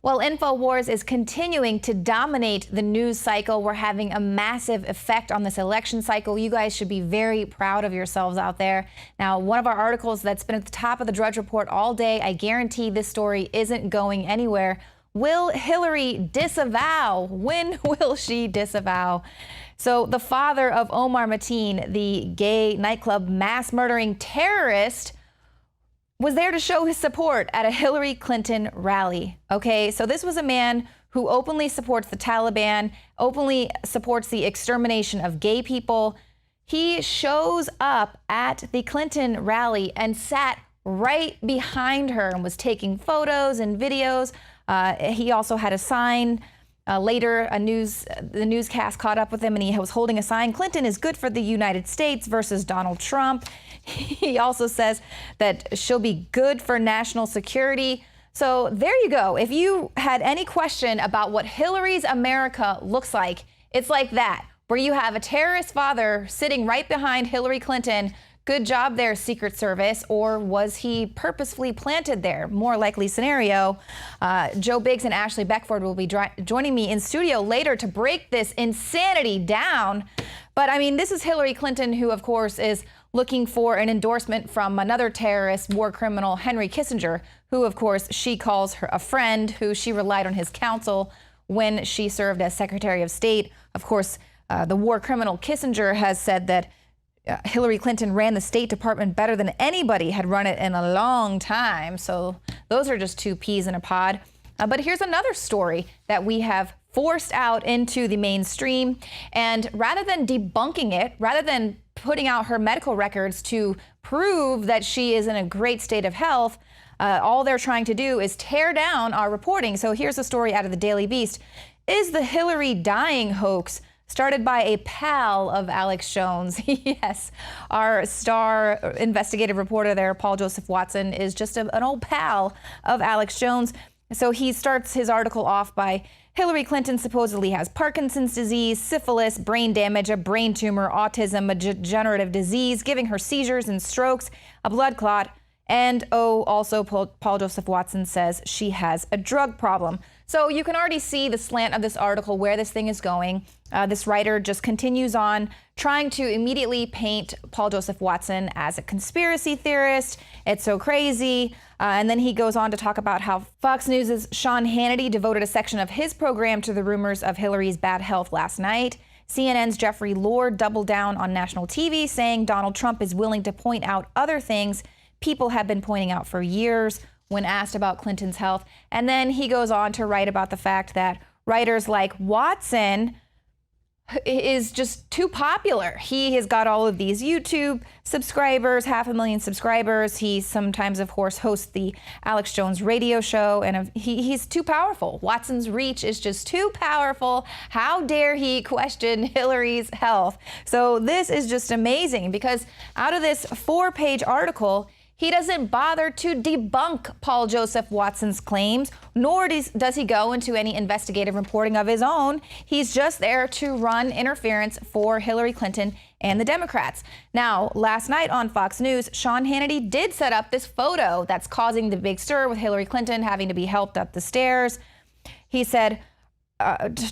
Well, InfoWars is continuing to dominate the news cycle. We're having a massive effect on this election cycle. You guys should be very proud of yourselves out there. Now, one of our articles that's been at the top of the Drudge Report all day, I guarantee this story isn't going anywhere. Will Hillary disavow? When will she disavow? So the father of Omar Mateen, the gay nightclub mass murdering terrorist, was there to show his support at a Hillary Clinton rally. Okay, so this was a man who openly supports the Taliban, openly supports the extermination of gay people. He shows up at the Clinton rally and sat right behind her and was taking photos and videos. He also had a sign. Later, the newscast caught up with him and he was holding a sign, "Clinton is good for the United States versus Donald Trump." He also says that she'll be good for national security. So there you go. If you had any question about what Hillary's America looks like, it's like that, where you have a terrorist father sitting right behind Hillary Clinton. Good job there, Secret Service. Or was he purposefully planted there? More likely scenario. Joe Biggs and Ashley Beckford will be joining me in studio later to break this insanity down. But I mean, this is Hillary Clinton, who, of course, is looking for an endorsement from another terrorist war criminal, Henry Kissinger, who, of course, she calls her a friend, who she relied on his counsel when she served as Secretary of State. Of course, the war criminal Kissinger has said that Hillary Clinton ran the State Department better than anybody had run it in a long time. So those are just two peas in a pod. But here's another story that we have forced out into the mainstream. And rather than debunking it, rather than putting out her medical records to prove that she is in a great state of health, all they're trying to do is tear down our reporting. So here's a story out of the Daily Beast. Is the Hillary dying hoax started by a pal of Alex Jones? Yes, our star investigative reporter there, Paul Joseph Watson, is just an old pal of Alex Jones. So he starts his article off by, Hillary Clinton supposedly has Parkinson's disease, syphilis, brain damage, a brain tumor, autism, a degenerative disease, giving her seizures and strokes, a blood clot. And also Paul Joseph Watson says she has a drug problem. So you can already see the slant of this article, where this thing is going. This writer just continues on trying to immediately paint Paul Joseph Watson as a conspiracy theorist. It's so crazy. And then he goes on to talk about how Fox News' Sean Hannity devoted a section of his program to the rumors of Hillary's bad health last night. CNN's Jeffrey Lord doubled down on national TV, saying Donald Trump is willing to point out other things people have been pointing out for years when asked about Clinton's health. And then he goes on to write about the fact that writers like Watson is just too popular. He has got all of these YouTube subscribers, 500,000 subscribers. He sometimes, of course, hosts the Alex Jones radio show, and he's too powerful. Watson's reach is just too powerful. How dare he question Hillary's health? So this is just amazing, because out of this 4-page article, he doesn't bother to debunk Paul Joseph Watson's claims, nor does he go into any investigative reporting of his own. He's just there to run interference for Hillary Clinton and the Democrats. Now, last night on Fox News, Sean Hannity did set up this photo that's causing the big stir, with Hillary Clinton having to be helped up the stairs. He said,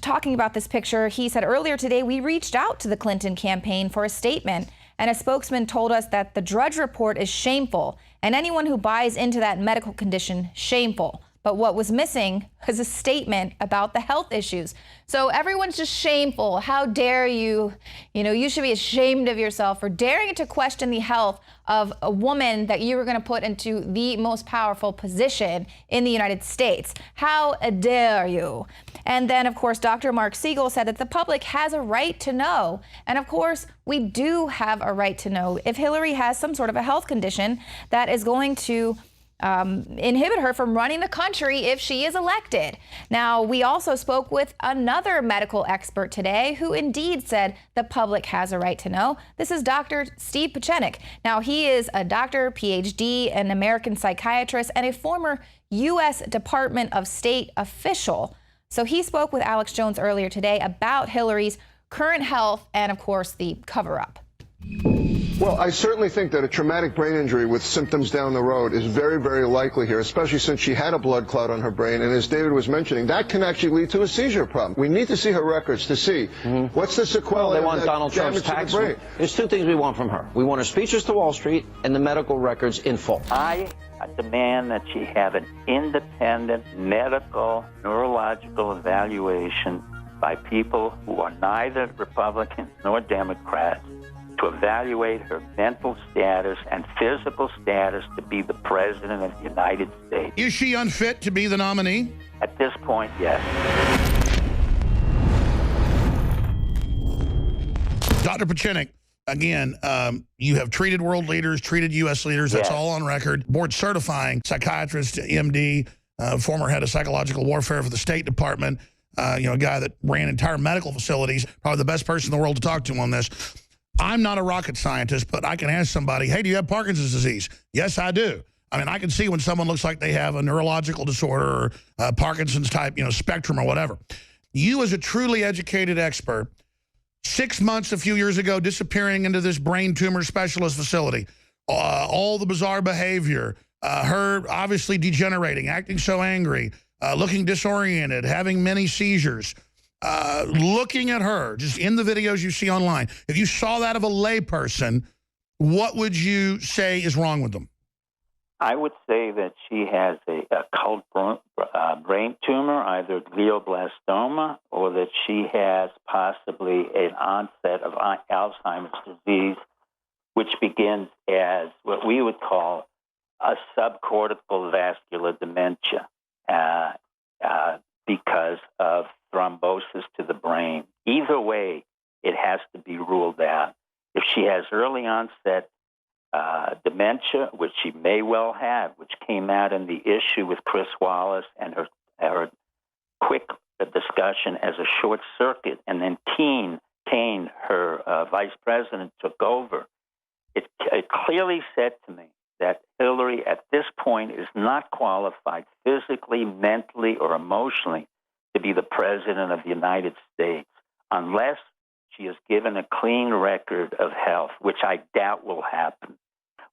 talking about this picture, he said, earlier today, we reached out to the Clinton campaign for a statement, and a spokesman told us that the Drudge Report is shameful, and anyone who buys into that medical condition, shameful. But what was missing was a statement about the health issues. So everyone's just shameful. How dare you? You should be ashamed of yourself for daring to question the health of a woman that you were going to put into the most powerful position in the United States. How dare you? And then, of course, Dr. Mark Siegel said that the public has a right to know. And of course, we do have a right to know if Hillary has some sort of a health condition that is going to inhibit her from running the country if she is elected. Now, we also spoke with another medical expert today who indeed said the public has a right to know. This is Dr. Steve Pieczenik. Now, he is a doctor, PhD, an American psychiatrist, and a former U.S. Department of State official. So he spoke with Alex Jones earlier today about Hillary's current health and, of course, the cover-up. Well, I certainly think that a traumatic brain injury with symptoms down the road is very, very likely here, especially since she had a blood clot on her brain. And as David was mentioning, that can actually lead to a seizure problem. We need to see her records to see what's the sequelae. Well, they want Donald Trump's tax. There's two things we want from her. We want her speeches to Wall Street and the medical records in full. I demand that she have an independent medical, neurological evaluation by people who are neither Republicans nor Democrats, to evaluate her mental status and physical status to be the President of the United States. Is she unfit to be the nominee? At this point, yes. Dr. Pachinik, again, you have treated world leaders, treated U.S. leaders. That's all on record. Board certifying psychiatrist, MD, former head of psychological warfare for the State Department, a guy that ran entire medical facilities, probably the best person in the world to talk to on this. I'm not a rocket scientist, but I can ask somebody, hey, do you have Parkinson's disease? Yes, I do. I mean, I can see when someone looks like they have a neurological disorder or Parkinson's type, spectrum or whatever. You as a truly educated expert, 6 months, a few years ago, disappearing into this brain tumor specialist facility, all the bizarre behavior, her obviously degenerating, acting so angry, looking disoriented, having many seizures, looking at her, just in the videos you see online, if you saw that of a layperson, what would you say is wrong with them? I would say that she has a occult brain tumor, either glioblastoma, or that she has possibly an onset of Alzheimer's disease, which begins as what we would call a subcortical vascular dementia because of thrombosis to the brain. Either way, it has to be ruled out. If she has early onset dementia, which she may well have, which came out in the issue with Chris Wallace and her quick discussion as a short circuit, and then Kane, her vice president, took over, it clearly said to me that Hillary at this point is not qualified physically, mentally, or emotionally to be the President of the United States unless she is given a clean record of health, which I doubt will happen.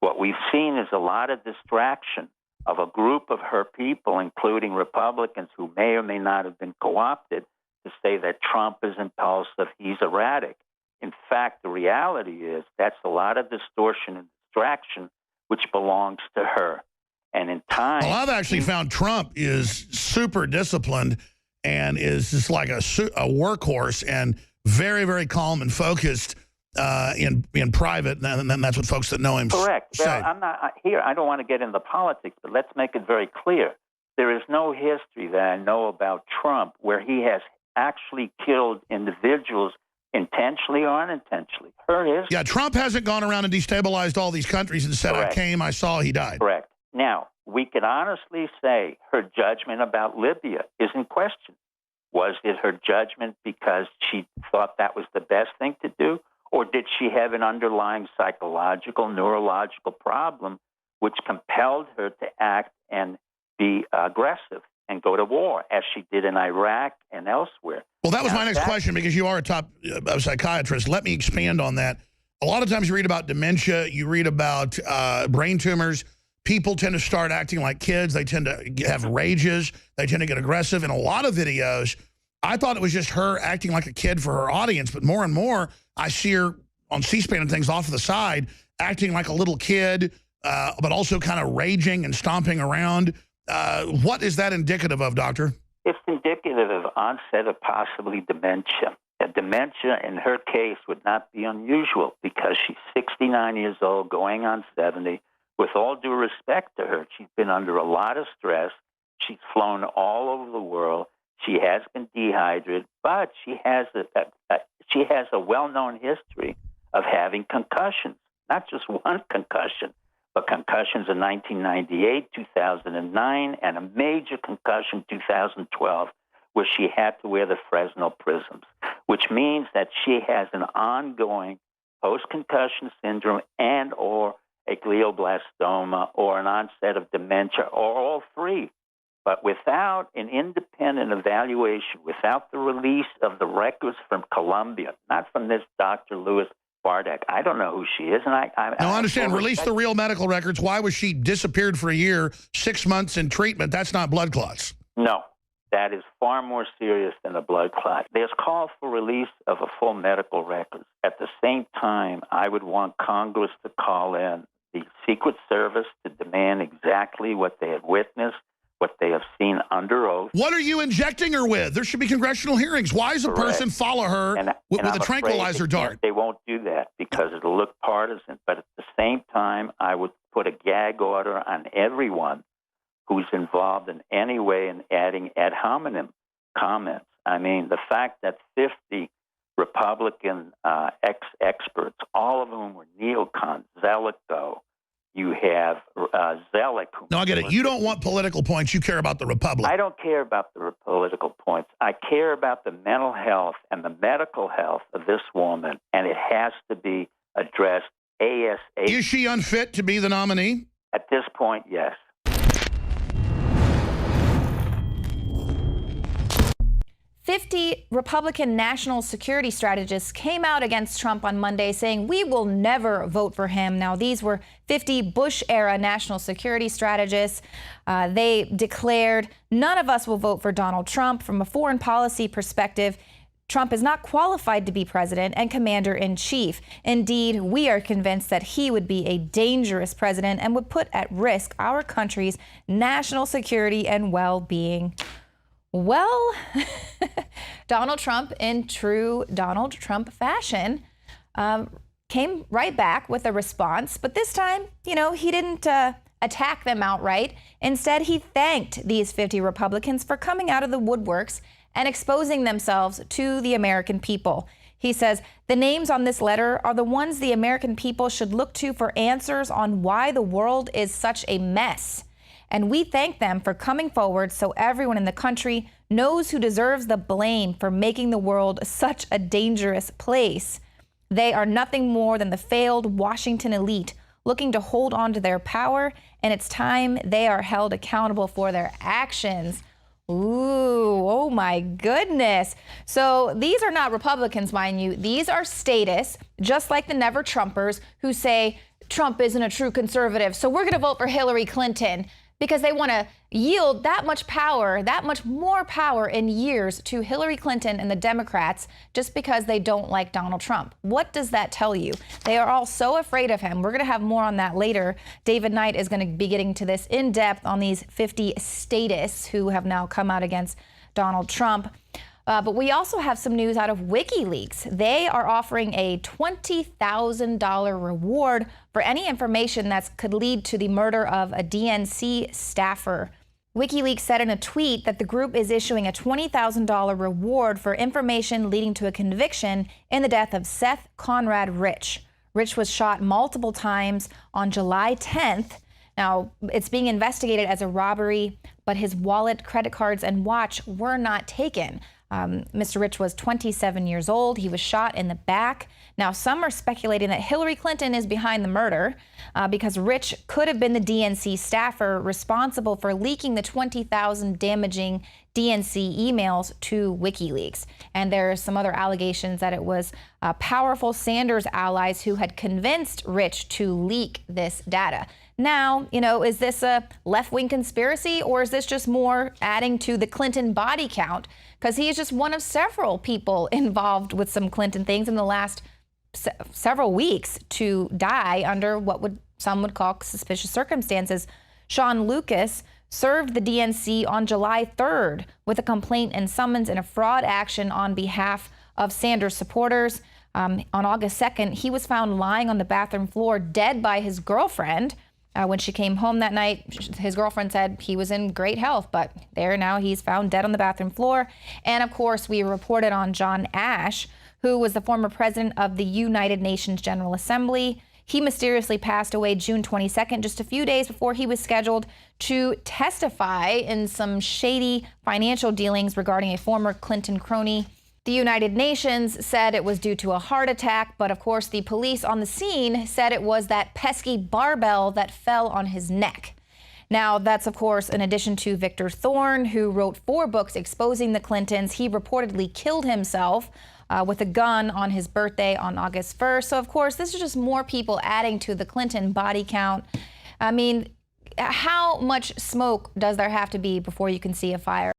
What we've seen is a lot of distraction of a group of her people, including Republicans who may or may not have been co-opted, to say that Trump is impulsive, he's erratic. In fact, the reality is that's a lot of distortion and distraction, which belongs to her. And in time... Well, I've actually found Trump is super disciplined and is just like a workhorse and very, very calm and focused in private, and then that's what folks that know him Correct. say. Well, I'm not here. I don't want to get into politics, but let's make it very clear. There is no history that I know about Trump where he has actually killed individuals intentionally or unintentionally. Yeah, Trump hasn't gone around and destabilized all these countries and said, Correct. I came, I saw, he died. Correct. Now, we can honestly say her judgment about Libya is in question. Was it her judgment because she thought that was the best thing to do? Or did she have an underlying psychological, neurological problem which compelled her to act and be aggressive and go to war, as she did in Iraq and elsewhere? Well, that was my next question, because you are a top psychiatrist. Let me expand on that. A lot of times you read about dementia, you read about brain tumors. People tend to start acting like kids. They tend to have rages. They tend to get aggressive. In a lot of videos, I thought it was just her acting like a kid for her audience, but more and more, I see her on C-SPAN and things off to the side, acting like a little kid, but also kind of raging and stomping around. What is that indicative of, doctor? It's indicative of onset of possibly dementia. Dementia, in her case, would not be unusual because she's 69 years old, going on 70. With all due respect to her, she's been under a lot of stress. She's flown all over the world. She has been dehydrated, but she has a well-known history of having concussions, not just one concussion, but concussions in 1998, 2009, and a major concussion in 2012, where she had to wear the Fresnel prisms, which means that she has an ongoing post-concussion syndrome and or a glioblastoma or an onset of dementia or all three. But without an independent evaluation, without the release of the records from Columbia, not from this Dr. Lewis, Bardak. I don't know who she is, and I understand. Release the real medical records. Why was she disappeared for a year, 6 months in treatment? That's not blood clots. No, that is far more serious than a blood clot. There's calls for release of a full medical record. At the same time, I would want Congress to call in the Secret Service to demand exactly what they have witnessed, what they have seen under oath. What are you injecting her with? There should be congressional hearings. Why does a person follow her with a tranquilizer dart? They won't do that because it'll look partisan. But at the same time, I would put a gag order on everyone who's involved in any way in adding ad hominem comments. I mean, the fact that 50 Republican experts, all of whom were neocons, Zelikow, you have Zelik. No, I get it. You don't want political points. You care about the Republic. I don't care about the political points. I care about the mental health and the medical health of this woman, and it has to be addressed ASAP. Is she unfit to be the nominee? At this point, yes. 50 Republican national security strategists came out against Trump on Monday saying, we will never vote for him. Now, these were 50 Bush-era national security strategists. They declared, none of us will vote for Donald Trump. From a foreign policy perspective, Trump is not qualified to be president and commander-in-chief. Indeed, we are convinced that he would be a dangerous president and would put at risk our country's national security and well-being. Well, Donald Trump, in true Donald Trump fashion, came right back with a response. But this time, he didn't attack them outright. Instead, he thanked these 50 Republicans for coming out of the woodworks and exposing themselves to the American people. He says, the names on this letter are the ones the American people should look to for answers on why the world is such a mess. And we thank them for coming forward so everyone in the country knows who deserves the blame for making the world such a dangerous place. They are nothing more than the failed Washington elite looking to hold on to their power, and it's time they are held accountable for their actions. Ooh, oh my goodness. So these are not Republicans, mind you. These are statists, just like the Never Trumpers, who say Trump isn't a true conservative, so we're going to vote for Hillary Clinton, because they want to yield that much power, that much more power in years to Hillary Clinton and the Democrats just because they don't like Donald Trump. What does that tell you? They are all so afraid of him. We're going to have more on that later. David Knight is going to be getting to this in depth on these 50 statists who have now come out against Donald Trump. But we also have some news out of WikiLeaks. They are offering a $20,000 reward for any information that could lead to the murder of a DNC staffer. WikiLeaks said in a tweet that the group is issuing a $20,000 reward for information leading to a conviction in the death of Seth Conrad Rich. Rich was shot multiple times on July 10th. Now, it's being investigated as a robbery, but his wallet, credit cards, and watch were not taken. Mr. Rich was 27 years old. He was shot in the back. Now, some are speculating that Hillary Clinton is behind the murder because Rich could have been the DNC staffer responsible for leaking the 20,000 damaging DNC emails to WikiLeaks. And there are some other allegations that it was powerful Sanders allies who had convinced Rich to leak this data. Now, is this a left-wing conspiracy, or is this just more adding to the Clinton body count? Because he is just one of several people involved with some Clinton things in the last several weeks to die under what some would call suspicious circumstances. Sean Lucas served the DNC on July 3rd with a complaint and summons in a fraud action on behalf of Sanders supporters. On August 2nd, he was found lying on the bathroom floor, dead by his girlfriend. When she came home that night, his girlfriend said he was in great health, but now he's found dead on the bathroom floor. And of course, we reported on John Ash, who was the former president of the United Nations General Assembly. He mysteriously passed away June 22nd, just a few days before he was scheduled to testify in some shady financial dealings regarding a former Clinton crony. The United Nations said it was due to a heart attack, but of course the police on the scene said it was that pesky barbell that fell on his neck. Now, that's, of course, in addition to Victor Thorne, who wrote 4 books exposing the Clintons. He reportedly killed himself with a gun on his birthday on August 1st. So, of course, this is just more people adding to the Clinton body count. I mean, how much smoke does there have to be before you can see a fire?